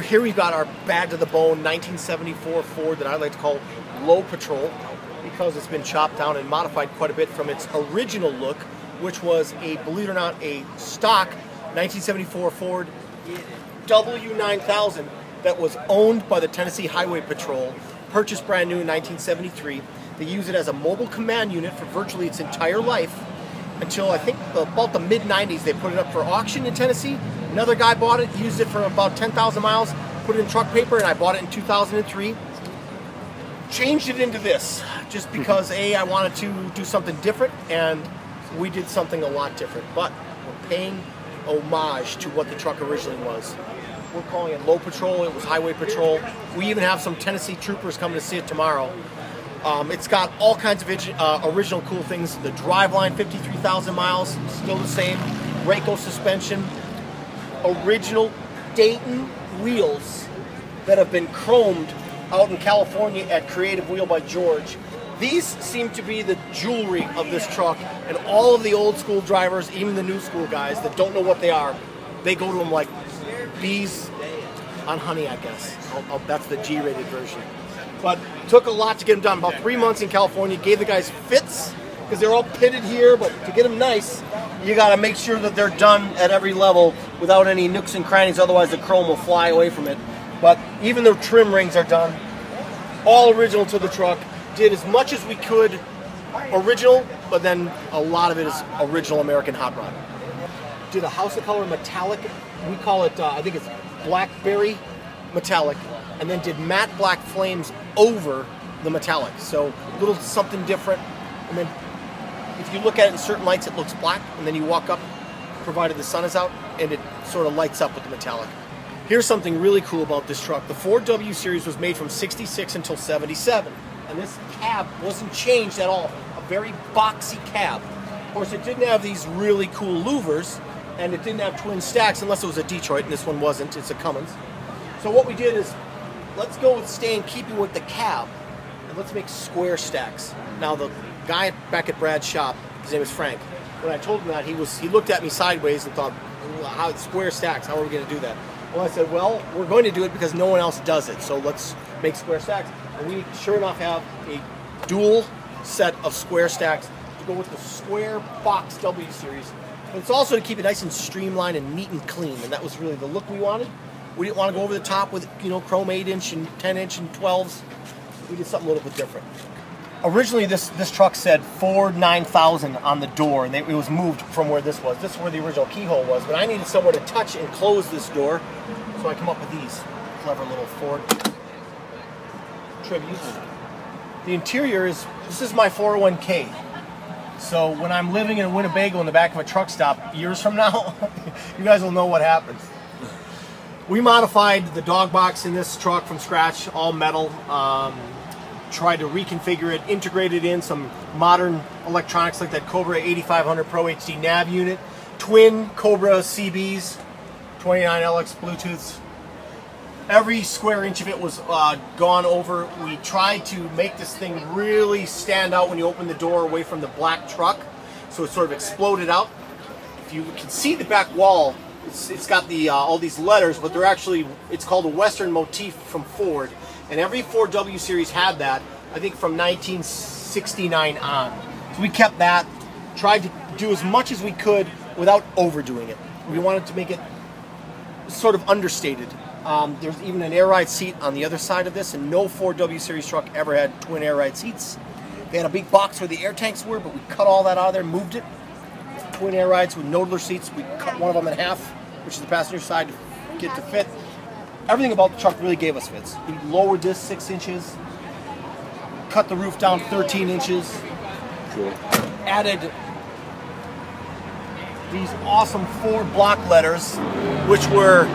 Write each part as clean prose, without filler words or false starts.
Here we've got our bad to the bone 1974 Ford that I like to call low patrol, because it's been chopped down and modified quite a bit from its original look, which was a, believe it or not, a stock 1974 Ford W9000 that was owned by the Tennessee Highway Patrol, purchased brand new in 1973. They use it as a mobile command unit for virtually its entire life until I think about the mid-90s. They put it up for auction in Tennessee. Another guy bought it, used it for about 10,000 miles, put it in truck paper, and I bought it in 2003. Changed it into this just because I wanted to do something different, and we did something a lot different, but we're paying homage to what the truck originally was. We're calling it low patrol. It was highway patrol. We even have some Tennessee troopers coming to see it tomorrow. It's got all kinds of original cool things. The driveline, 53,000 miles, still the same. Rayco suspension. Original Dayton wheels that have been chromed out in California at Creative Wheel by George. These seem to be the jewelry of this truck, and all of the old school drivers, even the new school guys that don't know what they are, they go to them like bees on honey, I guess. That's the G-rated version. But took a lot to get them done. About 3 months in California, gave the guys fits, because they're all pitted here, but to get them nice, you got to make sure that they're done at every level without any nooks and crannies, otherwise the chrome will fly away from it. But even the trim rings are done. All original to the truck. Did as much as we could original, but then a lot of it is original American hot rod. Did a House of Color metallic. We call it, I think it's blackberry metallic. And then did matte black flames over the metallic. So a little something different. And then if you look at it in certain lights, it looks black. And then you walk up, provided the sun is out, and it sort of lights up with the metallic. Here's something really cool about this truck. The Ford W Series was made from 66 until 77. And this cab wasn't changed at all. A very boxy cab. Of course, it didn't have these really cool louvers, and it didn't have twin stacks unless it was a Detroit, and this one wasn't. It's a Cummins. So what we did is, let's go with stay in keeping with the cab, and let's make square stacks. Now, the guy back at Brad's shop, his name is Frank. When I told him that, he looked at me sideways and thought, how square stacks, how are we going to do that? Well, I said, well, we're going to do it because no one else does it, so let's make square stacks. And we, sure enough, have a dual set of square stacks to go with the square box W Series. But it's also to keep it nice and streamlined and neat and clean, and that was really the look we wanted. We didn't want to go over the top with, you know, chrome 8-inch and 10-inch and 12s. We did something a little bit different. Originally, this truck said Ford 9000 on the door, and it was moved from where this was. This is where the original keyhole was, but I needed somewhere to touch and close this door, so I come up with these clever little Ford tributes. The interior is, this is my 401k. So when I'm living in Winnebago in the back of a truck stop years from now, you guys will know what happens. We modified the dog box in this truck from scratch, all metal. Tried to reconfigure it, integrated in some modern electronics like that Cobra 8500 Pro HD nav unit, twin Cobra CBs, 29LX Bluetooths. Every square inch of it was gone over. We tried to make this thing really stand out when you open the door away from the black truck, so it sort of exploded out. If you can see the back wall, it's got the all these letters, but they're actually, it's called a Western motif from Ford. And every Ford W Series had that, I think from 1969 on. So we kept that, tried to do as much as we could without overdoing it. We wanted to make it sort of understated. There's even an air ride seat on the other side of this, and no Ford W Series truck ever had twin air ride seats. They had a big box where the air tanks were, but we cut all that out of there, moved it. Twin air rides with Nodler seats. We cut one of them in half, which is the passenger side, to get to fit. Everything about the truck really gave us fits. We lowered this 6 inches, cut the roof down 13 inches, cool. Added these awesome Ford block letters, which were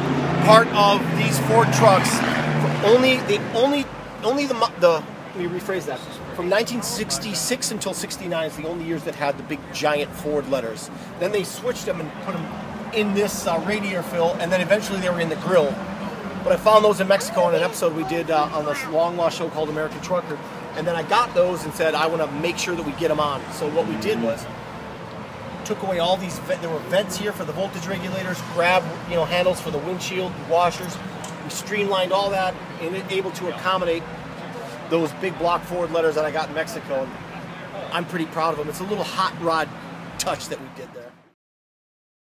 part of these Ford trucks. Let me rephrase that. From 1966 until 69 is the only years that had the big giant Ford letters. Then they switched them and put them in this radiator fill, and then eventually they were in the grill. But I found those in Mexico in an episode we did on this long lost show called American Trucker. And then I got those and said, I want to make sure that we get them on. So what we did was, took away all these, there were vents here for the voltage regulators, grab handles for the windshield, washers. We We streamlined all that and able to accommodate those big block Ford letters that I got in Mexico. And I'm pretty proud of them. It's a little hot rod touch that we did there.